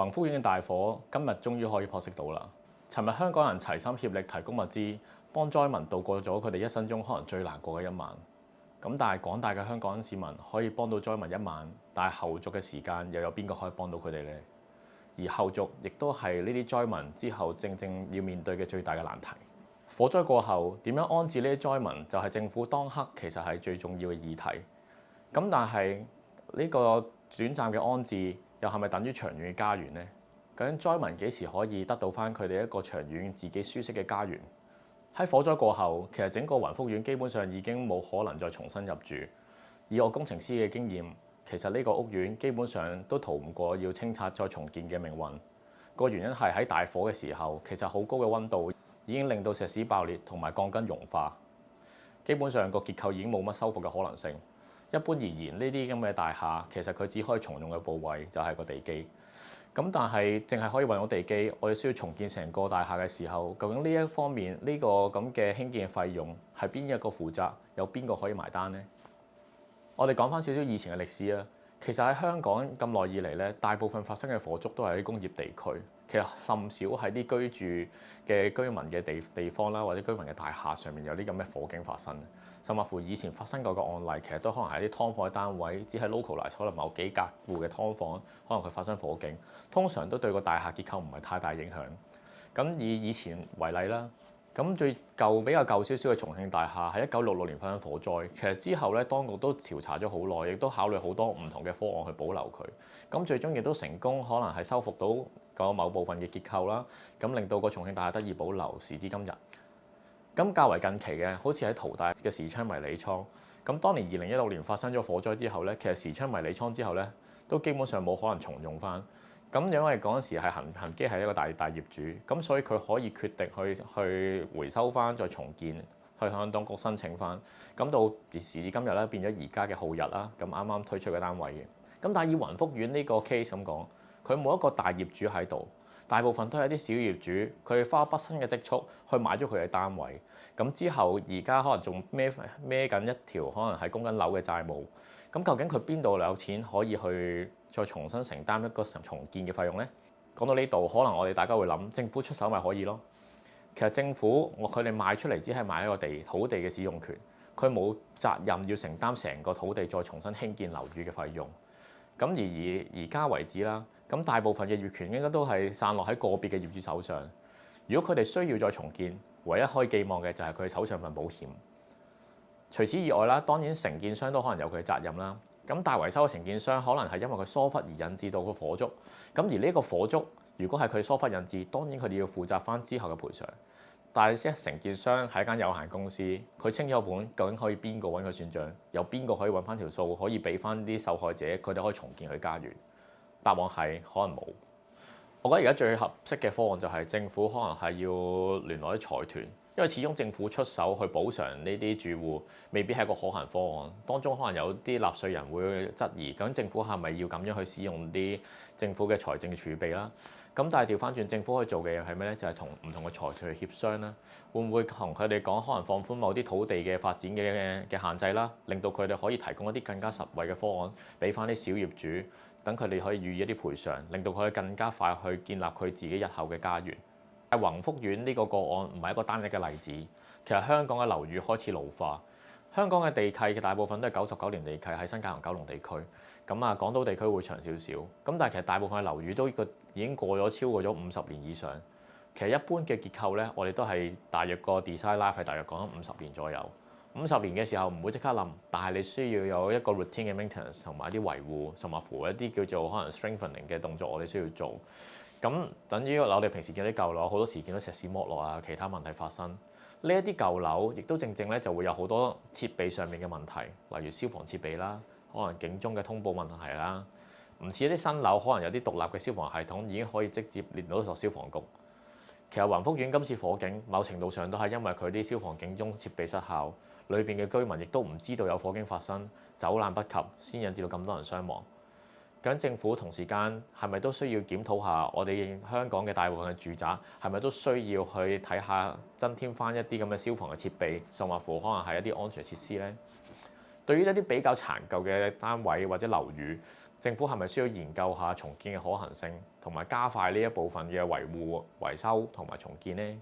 宏福苑嘅大火今日終於可以撲熄到啦！尋日香港人齊心協力提供物資，幫災民度過咗佢哋一生中可能最難過嘅一晚。咁但係廣大嘅香港市民可以幫到災民一晚，但係後續嘅時間又有邊個可以幫到佢哋呢？而後續亦都係呢啲災民之後正正要面對嘅最大嘅難題。火災過後點樣安置呢啲災民，就係政府當刻其實係最重要嘅議題。咁但係呢個短暫嘅安置，又係咪等於長遠嘅家園呢？究竟災民幾時可以得到返佢哋一個長遠自己舒適嘅家園？喺火災過後，其實整個宏福苑基本上已經冇可能再重新入住。以我工程師嘅經驗，其實呢個屋苑基本上都逃唔過要清拆再重建嘅命運。個原因係喺大火嘅時候，其實好高嘅溫度已經令到石屎爆裂同埋鋼筋融化，基本上個結構已經冇乜修復嘅可能性。一般而言，呢啲咁嘅大廈其實佢只可以重用嘅部位就係個地基。咁但係淨係可以運用地基，我哋需要重建成個大廈嘅時候，究竟呢一方面呢個咁嘅興建嘅費用係邊一個負責？有邊個可以埋單呢？我哋講翻少少以前嘅歷史啊。其實喺香港咁耐以嚟咧，大部分發生嘅火燭都係喺工業地區，其實甚少喺啲居住嘅居民嘅地方啦，或者居民嘅大廈上面有啲咁嘅火警發生。甚至乎以前發生過嘅案例，其實都可能係啲劏房嘅單位，只係 localize 可能某幾格戶嘅劏房，可能佢發生火警，通常都對個大廈結構唔係太大影響。咁以前為例啦。咁比較舊少少嘅重慶大廈喺1966年發生火災，其實之後咧，當局都調查咗好耐，亦都考慮好多唔同嘅方案去保留佢。咁最終亦都成功，可能係修復到個某部分嘅結構啦，咁令到個重慶大廈得以保留，時至今日。咁較為近期嘅，好似喺淘大嘅時昌迷你倉，咁當年2016年發生咗火災之後咧，其實時昌迷你倉之後咧，都基本上冇可能重用翻。咁因為嗰陣時係恒基係一個大業主，咁所以佢可以決定去回收翻再重建，去向當局申請翻。咁到時至今日咧，變咗而家嘅浩日啦，咁啱啱推出嘅單位嘅。咁但係以宏福苑呢個 case 咁講，佢冇一個大業主喺度，大部分都係一啲小業主，佢哋花畢生嘅積蓄去買咗佢嘅單位。咁之後而家可能仲孭緊一條可能係供緊樓嘅債務。咁究竟佢邊度有錢可以去再重新承擔一個重建嘅費用呢？講到呢度，可能我哋大家會諗，政府出手咪可以咯？其實政府佢哋賣出嚟只係買一個土地嘅使用權，佢冇責任要承擔成個土地再重新興建樓宇嘅費用。咁而家為止啦，咁大部分嘅業權應該都係散落喺個別嘅業主手上。如果佢哋需要再重建，唯一可以寄望嘅就係佢手上份保險。除此以外啦，當然承建商都可能有佢嘅責任啦。咁大維修嘅承建商可能係因為佢疏忽而引致到個火燭。咁而呢個火燭，如果係佢疏忽引致，當然佢哋要負責翻之後嘅賠償。但係即係承建商係一間有限公司，佢清咗本，究竟可以邊個揾佢算賬？有邊個可以揾翻條數，可以俾翻啲受害者，佢哋可以重建佢家園？答案係可能冇。我覺得而家最合適嘅方案就係政府可能係要聯絡啲財團。因為始終政府出手去補償呢啲住戶，未必係一個可行方案。當中可能有啲納稅人會質疑，究竟政府係咪要咁樣去使用啲政府嘅財政儲備啦？咁但係調翻轉，政府可以做嘅嘢係咩咧？就係同唔同嘅財團去協商啦。會唔會同佢哋講，可能放寬某啲土地嘅發展嘅限制啦，令到佢哋可以提供一啲更加實惠嘅方案，俾翻啲小業主，等佢哋可以予以一啲賠償，令到佢哋更加快去建立佢自己日後嘅家園。宏福苑呢個個案唔係一個單一嘅例子，其實香港嘅樓宇開始老化，香港嘅地契嘅大部分都係99年地契喺新界同九龍地區，咁啊港島地區會長少少，咁但係其實大部分嘅樓宇都已經超過咗50年以上。其實一般嘅結構咧，我哋都係大約個 design life 係大約講50年左右。50年嘅時候唔會即刻冧，但係你需要有一個 routine 嘅 maintenance 同埋一啲維護，甚至乎一啲叫做可能 strengthening 嘅動作，我哋需要做。咁等於我哋平時見到啲舊樓，好多時見到石屎剝落啊，其他問題發生。呢一啲舊樓亦都正正咧就會有好多設備上面嘅問題，例如消防設備啦，可能警鐘嘅通報問題啦。唔似一啲新樓，可能有啲獨立嘅消防系統已經可以直接連到所消防局。其實宏福苑今次火警，某程度上都係因為佢啲消防警鐘設備失效，裏邊嘅居民亦都唔知道有火警發生，走難不及，先引致到咁多人傷亡。究竟政府同時間係咪都需要檢討下我哋香港嘅大部分嘅住宅係咪都需要去睇下增添翻一啲咁嘅消防嘅設備，甚或乎可能係一啲安全設施咧？對於一啲比較殘舊嘅單位或者樓宇，政府係咪需要研究下重建嘅可行性，同埋加快呢一部分嘅維護、維修同埋重建呢？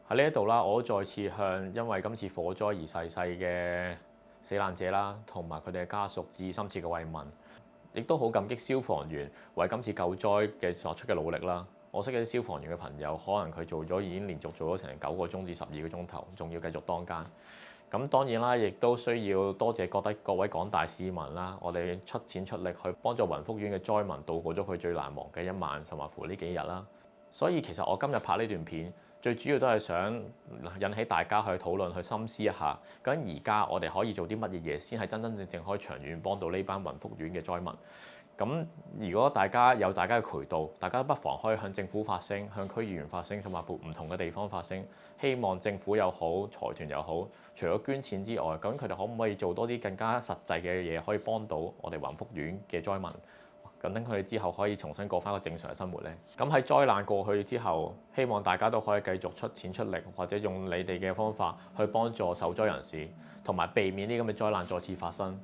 喺呢一度啦，我都再次向因為今次火災而逝世嘅死難者啦，同埋佢哋嘅家屬致以深切嘅慰問，亦都好感激消防員為今次救災嘅作出嘅努力啦。我識嘅啲消防員嘅朋友，可能佢做咗已經連續做咗成9個鐘至12個鐘頭，仲要繼續當更。咁當然啦，亦都需要多謝各位廣大市民啦，我哋出錢出力去幫助雲福苑嘅災民度過咗佢最難忘嘅一晚，甚或乎呢幾日啦。所以其實我今日拍呢段片，最主要都係想引起大家去討論、去深思一下，究竟而家我哋可以做啲乜嘢嘢，先係真真正正可以長遠幫到呢班雲福苑嘅災民。咁如果大家有大家嘅渠道，大家不妨可以向政府發聲，向區議員發聲，甚至乎唔同嘅地方發聲。希望政府又好，財團又好，除咗捐錢之外，究竟佢哋可唔可以做多啲更加實際嘅嘢，可以幫到我哋雲福苑嘅災民？咁等佢哋之後可以重新過翻個正常嘅生活呢。咁喺災難過去之後，希望大家都可以繼續出錢出力，或者用你哋嘅方法去幫助受災人士，同埋避免呢咁嘅災難再次發生。